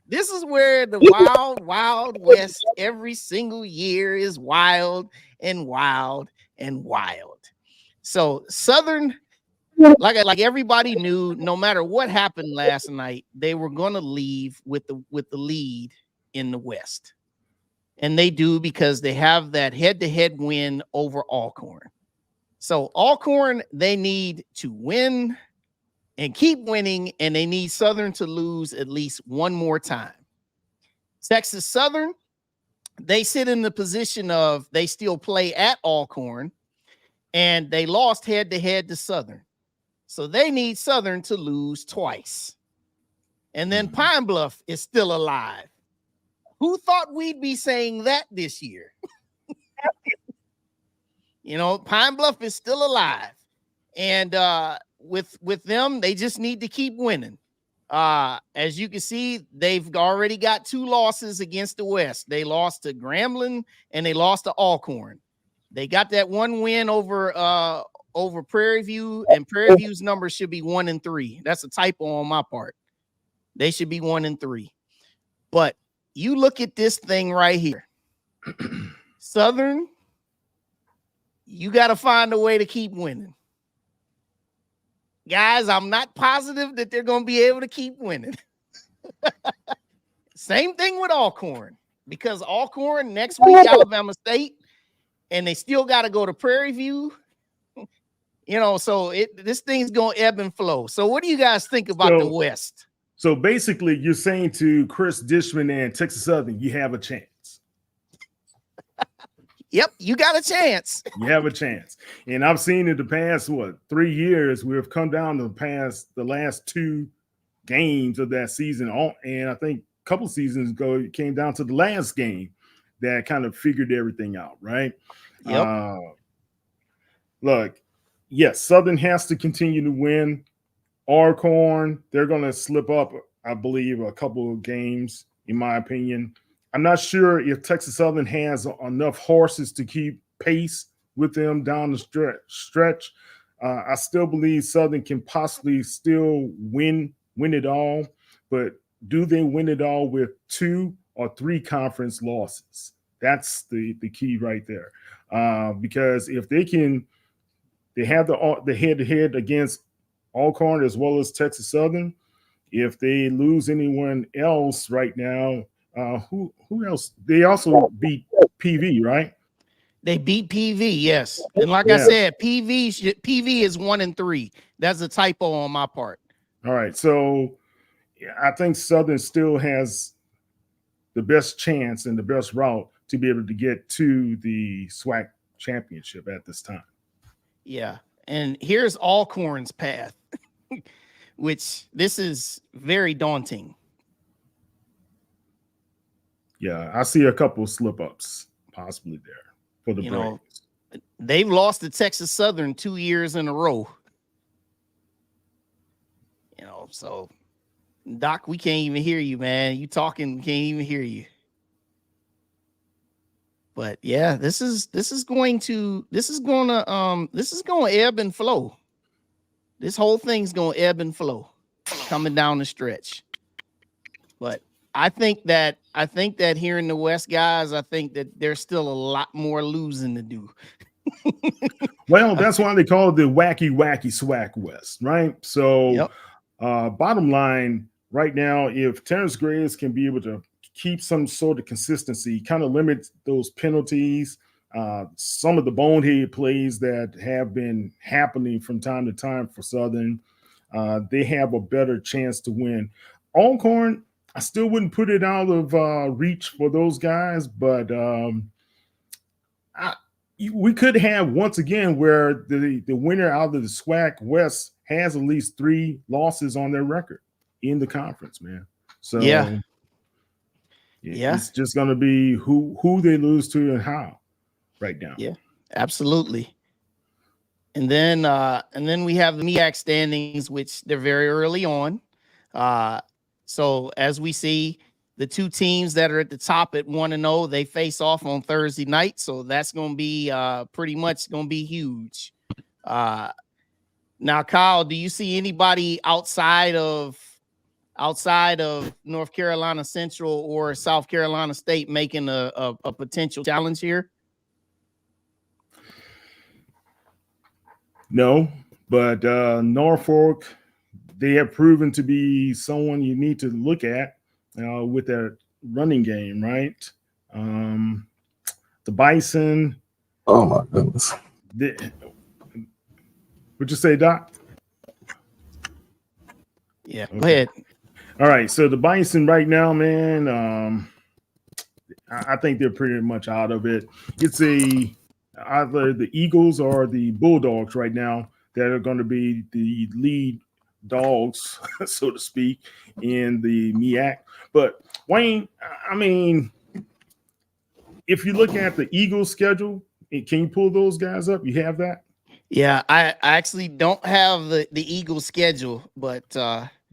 This is where the wild, wild West every single year is wild and wild and wild. So Southern, like everybody knew, no matter what happened last night, they were going to leave with the lead in the West. And they do because they have that head-to-head win over Alcorn. So Alcorn, they need to win and keep winning, and they need Southern to lose at least one more time. Texas Southern, they sit in the position of they still play at Alcorn, and they lost head-to-head to Southern. So they need Southern to lose twice. And then Pine Bluff is still alive. Who thought we'd be saying that this year? Pine Bluff is still alive. And with them, they just need to keep winning. As you can see, they've already got 2 losses against the West. They lost to Grambling and they lost to Alcorn. They got that 1 win over Prairie View, and Prairie View's number should be 1-3. That's a typo on my part. They should be 1-3. But you look at this thing right here. Southern, you got to find a way to keep winning. Guys, I'm not positive that they're going to be able to keep winning. Same thing with Alcorn, because Alcorn next week, Alabama State, and they still got to go to Prairie View. So this thing's going to ebb and flow. So what do you guys think about the West? So basically, you're saying to Chris Dishman and Texas Southern, you have a chance. Yep, you got a chance. You have a chance. And I've seen in the past, 3 years, we've come down to the last 2 games of that season. And I think a couple seasons ago, it came down to the last game that kind of figured everything out, right? Yep. Look, yes, Southern has to continue to win. Alcorn, they're going to slip up, I believe, a couple of games, in my opinion. I'm not sure if Texas Southern has enough horses to keep pace with them down the stretch. I still believe Southern can possibly still win it all, but do they win it all with 2 or 3 conference losses? That's the key right there. Because if they have the head-to-head against Alcorn as well as Texas Southern. If they lose anyone else right now, who else? They also beat PV, right? They beat PV, yes. And like I said, PV is 1-3. That's a typo on my part. All right, so I think Southern still has the best chance and the best route to be able to get to the SWAC championship at this time. Yeah, and here's Alcorn's path, which this is very daunting. Yeah, I see a couple of slip-ups possibly there for the Braves. They've lost to Texas Southern 2 years in a row. So Doc, we can't even hear you, man. You talking, can't even hear you. But yeah, this is going to ebb and flow. This whole thing's going to ebb and flow coming down the stretch. But I think that here in the West, guys, I think that there's still a lot more losing to do. Well, that's why they call it the wacky SWAC West, right? So bottom line right now, if Terrence Graves can be able to keep some sort of consistency, kind of limit those penalties, some of the bonehead plays that have been happening from time to time for Southern, they have a better chance to win. Alcorn, I still wouldn't put it out of reach for those guys, but we could have once again where the winner out of the SWAC West has at least 3 losses on their record in the conference, man. So it's just going to be who they lose to and how right now. Yeah, absolutely. And then we have the MEAC standings, which they're very early on. So as we see, the two teams that are at the top at 1-0, they face off on Thursday night. So that's going to be pretty much going to be huge. Now, Kyle, do you see anybody outside of North Carolina Central or South Carolina State making a potential challenge here? No, but Norfolk, they have proven to be someone you need to look at with their running game, right? The Bison. Oh my goodness. What'd you say, Doc? Yeah, go ahead. All right, so the Bison right now, man, I think they're pretty much out of it. It's either the Eagles or the Bulldogs right now that are going to be the lead dogs, so to speak, in the MEAC. But Wayne, I mean, if you look at the Eagles schedule, can you pull those guys up? You have that? Yeah, I actually don't have the Eagles schedule, but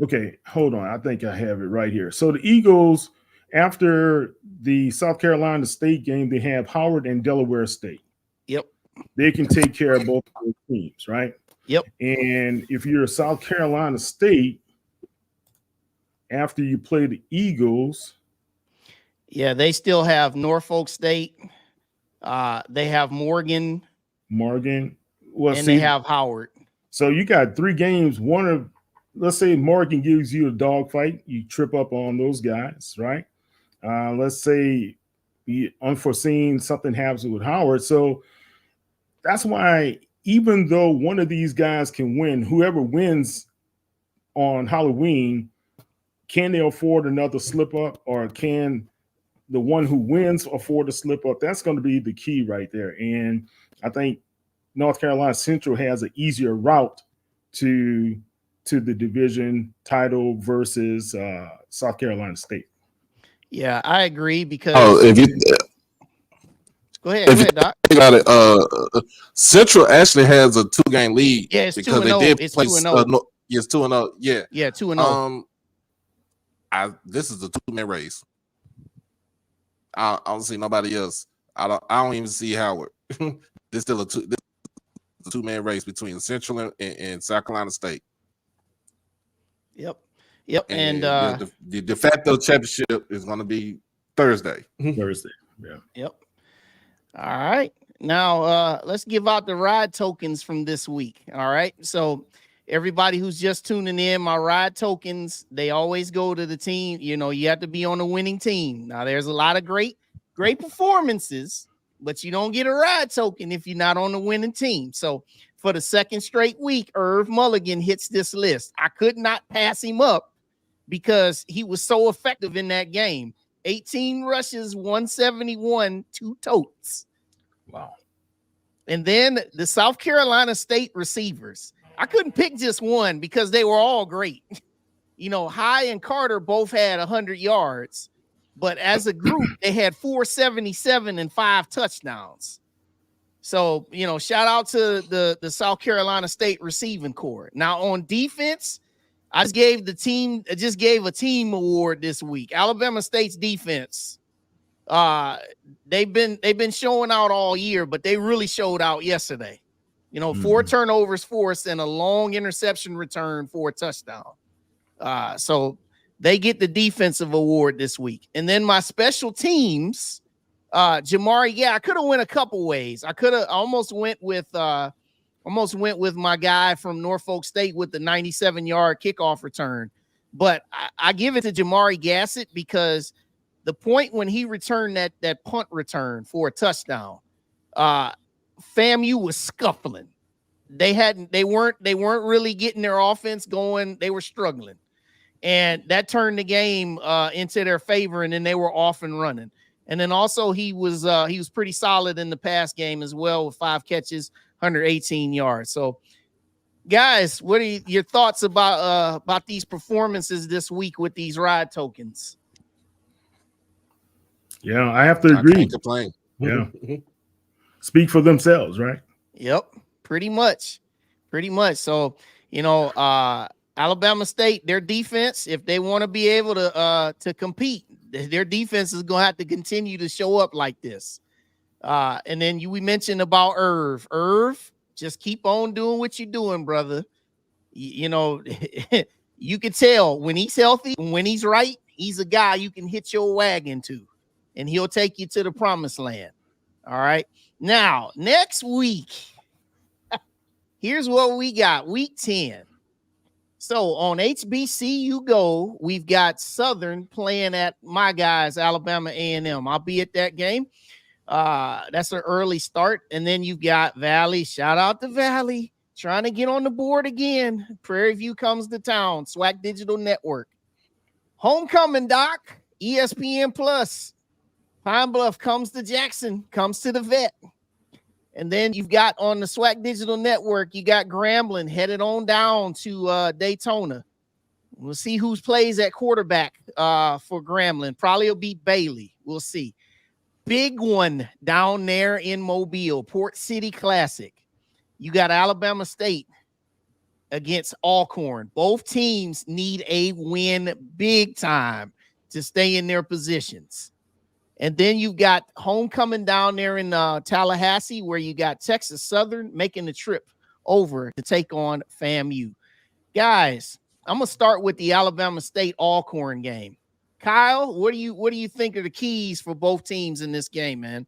okay, hold on. I think I have it right here. So the Eagles, after the South Carolina State game, they have Howard and Delaware State. Yep. They can take care of both of those teams, right? Yep. And if you're South Carolina State, after you play the Eagles, yeah, they still have Norfolk State. They have Morgan. Well, and they have Howard. So you got 3 games. Let's say Morgan gives you a dogfight. You trip up on those guys, right? Let's say unforeseen something happens with Howard. So that's why, even though one of these guys can win, whoever wins on Halloween, can they afford another slip up, or can the one who wins afford a slip up? That's going to be the key right there. And I think North Carolina Central has an easier route to the division title versus South Carolina State. Yeah, I agree because. If you go ahead, Doc. Got it. Central actually has a 2-game lead. Yeah, it's because 2-0. they did It's play. 2-0. Yes, 2-0. Yeah, yeah, 2-0. This is the 2-man race. I don't see nobody else. I don't even see Howard. There's still a 2-man race between Central and South Carolina State. Yep. And the de facto championship is going to be Thursday. Yeah. Yep. All right. Now let's give out the ride tokens from this week. All right. So everybody who's just tuning in, my ride tokens, they always go to the team. You know, you have to be on a winning team. Now there's a lot of great performances, but you don't get a ride token if you're not on the winning team. So for the second straight week, Irv Mulligan hits this list. I could not pass him up because he was so effective in that game. 18 rushes, 171, 2 totes. Wow. And then the South Carolina State receivers. I couldn't pick just one because they were all great. You know, High and Carter both had 100 yards, but as a group, they had 477 and 5 touchdowns. So, you know, shout out to the South Carolina State receiving corps. Now on defense, I just gave a team award this week. Alabama State's defense. They've been showing out all year, but they really showed out yesterday. You know, 4 turnovers forced and a long interception return for a touchdown. So they get the defensive award this week. And then my special teams, Jamari, yeah, I could have went a couple ways. I almost went with my guy from Norfolk State with the 97-yard kickoff return. But I give it to Jamari Gassett because the point when he returned that punt return for a touchdown, FAMU was scuffling. They weren't really getting their offense going. They were struggling. And that turned the game into their favor, and then they were off and running. And then also he was pretty solid in the pass game as well with 5 catches, 118 yards. So guys, what are your thoughts about these performances this week with these ride tokens? Yeah, I have to agree. I can't complain. Yeah. Speak for themselves, right? Yep, pretty much. So, you know, I Alabama State, their defense, if they want to be able to compete, their defense is going to have to continue to show up like this. And then we mentioned about Irv. Irv, just keep on doing what you're doing, brother. You know, you can tell when he's healthy, when he's right, he's a guy you can hit your wagon to, and he'll take you to the promised land. All right. Now, next week, here's what we got. Week 10. So on HBCU Go, we've got Southern playing at my guys, Alabama A&M. I'll be at that game. That's an early start. And then you've got Valley. Shout out to Valley. Trying to get on the board again. Prairie View comes to town. SWAC Digital Network. Homecoming, Doc. ESPN Plus. Pine Bluff comes to Jackson. Comes to the Vet. And then you've got on the SWAC Digital Network, you got Grambling headed on down to Daytona. We'll see who plays at quarterback for Grambling. Probably will be Bailey. We'll see. Big one down there in Mobile, Port City Classic. You got Alabama State against Alcorn. Both teams need a win big time to stay in their positions. And then you've got homecoming down there in Tallahassee, where you got Texas Southern making the trip over to take on FAMU. Guys, I'm gonna start with the Alabama State Alcorn game. Kyle, what do you think are the keys for both teams in this game, man?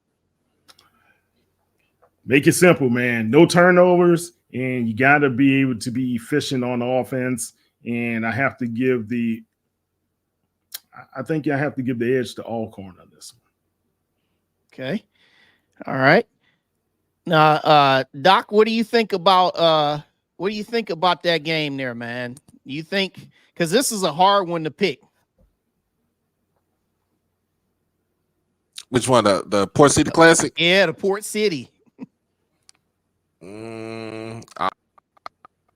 Make it simple, man. No turnovers, and you got to be able to be efficient on offense. And I think I have to give the edge to Alcorn on this one. Okay. All right. Now, Doc, what do you think about that game there, man? You think, because this is a hard one to pick. Which one? The Port City Classic? Yeah, the Port City. I'm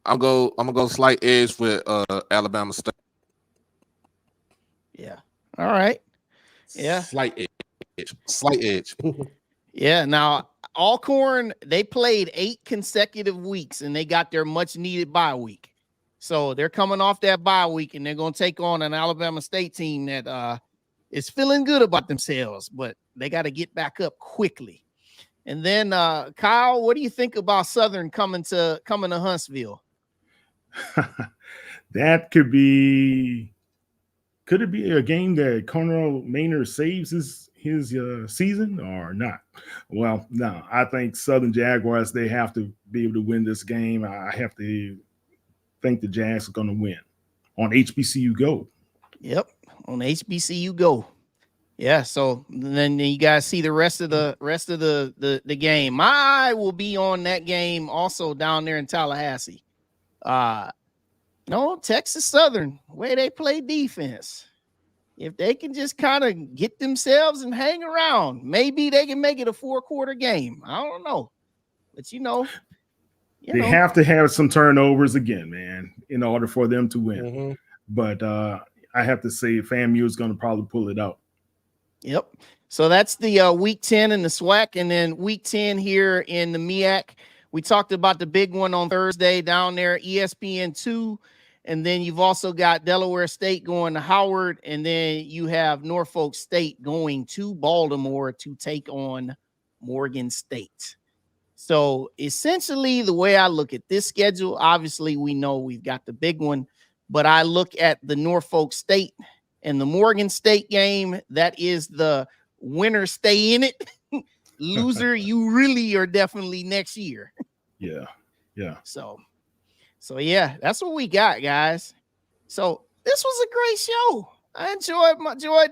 gonna go slight edge with Alabama State. Yeah. All right. Yeah. Slight edge. Yeah. Now, Alcorn, they played 8 consecutive weeks and they got their much needed bye week. So they're coming off that bye week and they're going to take on an Alabama State team that is feeling good about themselves, but they got to get back up quickly. And then Kyle, what do you think about Southern coming to Huntsville? That could it be a game that Colonel Maynard saves his season or not? Well, no, I think Southern Jaguars, they have to be able to win this game. I have to think the Jags are going to win on HBCU Go. Yep, on HBCU Go. Yeah, so then you guys see the rest of the game. My eye will be on that game also down there in Tallahassee. No, Texas Southern, where they play defense. If they can just kind of get themselves and hang around, maybe they can make it a 4-quarter game. I don't know. But they have to have some turnovers again, man, in order for them to win. Mm-hmm. But I have to say FAMU is going to probably pull it out. Yep. So that's the week 10 in the SWAC, and then week 10 here in the MEAC. We talked about the big one on Thursday down there, ESPN2. And then you've also got Delaware State going to Howard, and then you have Norfolk State going to Baltimore to take on Morgan State. So essentially, the way I look at this schedule, obviously we know we've got the big one, but I look at the Norfolk State and the Morgan State game. That is the winner stay in it. Loser, you really are definitely next year. Yeah. So yeah, that's what we got, guys. So this was a great show. I enjoyed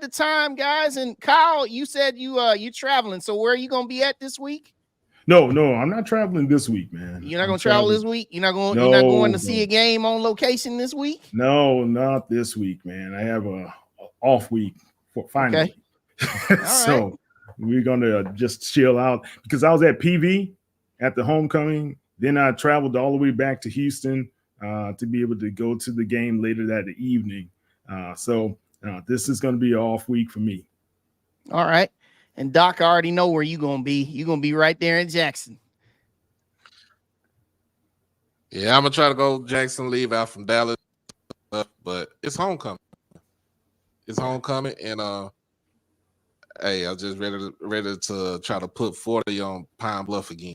the time, guys. And Kyle, you said you're traveling. So where are you gonna be at this week? No, I'm not traveling this week, man. You're not gonna travel this week? You're not going to see a game on location this week? No, not this week, man. I have a off week for finally. Okay. So right. We're gonna just chill out because I was at PV at the homecoming. Then I traveled all the way back to Houston to be able to go to the game later that evening. So this is going to be an off week for me. All right. And Doc, I already know where you're going to be. You're going to be right there in Jackson. Yeah, I'm going to try to go Jackson, leave out from Dallas. but it's homecoming. It's homecoming, and hey, I'm just ready to try to put 40 on Pine Bluff again.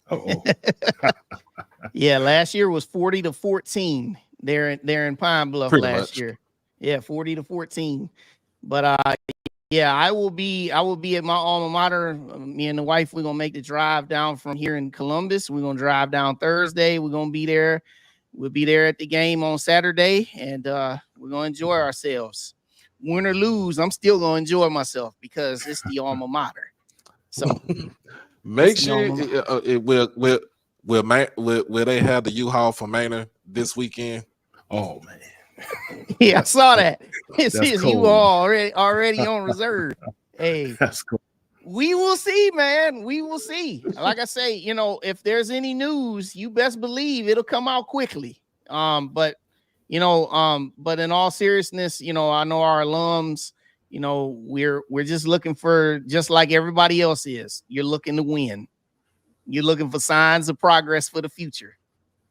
Oh, yeah, last year was 40-14 there in Pine Bluff. Pretty last much. year. Yeah, 40-14. But yeah, I will be at my alma mater. Me and the wife, we're gonna make the drive down from here in Columbus. We're gonna drive down Thursday. We're gonna be there. We'll be there at the game on Saturday, and we're gonna enjoy ourselves. Win or lose, I'm still gonna enjoy myself because it's the alma mater. So make sure will they have the U-Haul for Manor this weekend? Oh man. Yeah, I saw that. It's you all already on reserve. Hey, that's cool. We will see, man. We will see. Like I say, if there's any news, you best believe it'll come out quickly. But in all seriousness, I know our alums, we're just looking for, just like everybody else is. You're looking to win. You're looking for signs of progress for the future.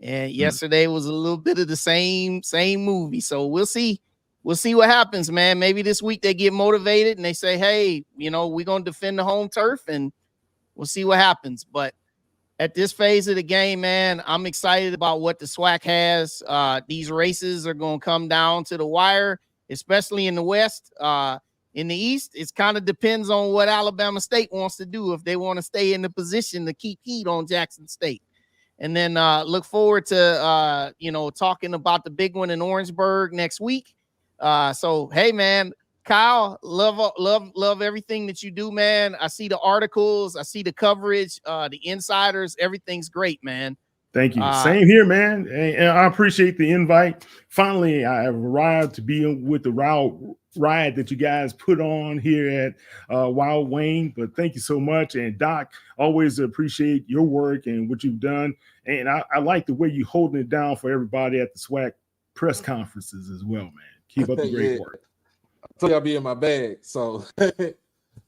And yesterday was a little bit of the same movie. So we'll see. We'll see what happens, man. Maybe this week they get motivated and they say, hey, we're going to defend the home turf, and we'll see what happens. But at this phase of the game, man, I'm excited about what the SWAC has. These races are going to come down to the wire, especially in the West. In the East, it kind of depends on what Alabama State wants to do, if they want to stay in the position to keep heat on Jackson State. And then look forward to, talking about the big one in Orangeburg next week. So, hey, man, Kyle, love everything that you do, man. I see the articles. I see the coverage, the insiders. Everything's great, man. Thank you. Same here, man. And I appreciate the invite. Finally, I have arrived to be with the ride that you guys put on here at Wild Wayne. But thank you so much. And Doc, always appreciate your work and what you've done. And I like the way you holding it down for everybody at the SWAC press conferences as well, man. Keep up the great work. I told you I'll be in my bag. So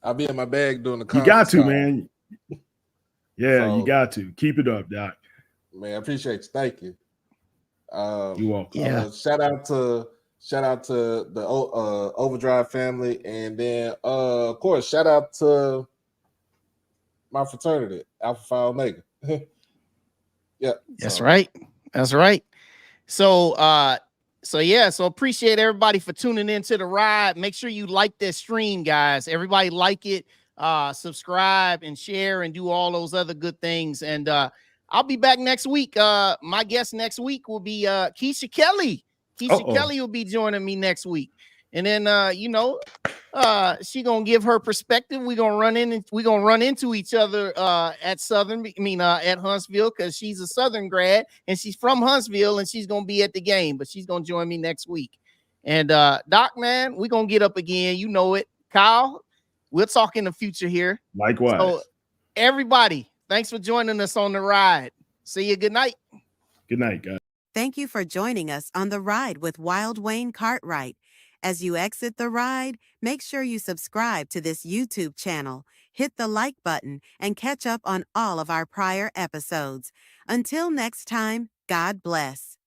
I'll be in my bag doing the conference. You got to, man. Yeah, so, you got to. Keep it up, Doc. Man, I appreciate you. Thank you. You're welcome. Yeah. Shout out to the OverDrive family, and then of course shout out to my fraternity, Alpha Phi Omega. Yeah, that's right. That's right. So appreciate everybody for tuning into the ride. Make sure you like this stream, guys. Everybody like it, subscribe and share and do all those other good things. And I'll be back next week. My guest next week will be Keisha Kelly. Kelly will be joining me next week. And then she gonna give her perspective. We're gonna run into each other at Southern. At Huntsville, because she's a Southern grad and she's from Huntsville, and she's gonna be at the game, but she's gonna join me next week. And Doc, man, we're gonna get up again. You know it. Kyle, we'll talk in the future here. Likewise. So everybody, thanks for joining us on the ride. See you. Good night. Good night, guys. Thank you for joining us on the ride with Wild Wayne Cartwright. As you exit the ride, make sure you subscribe to this YouTube channel, hit the like button, and catch up on all of our prior episodes. Until next time, God bless.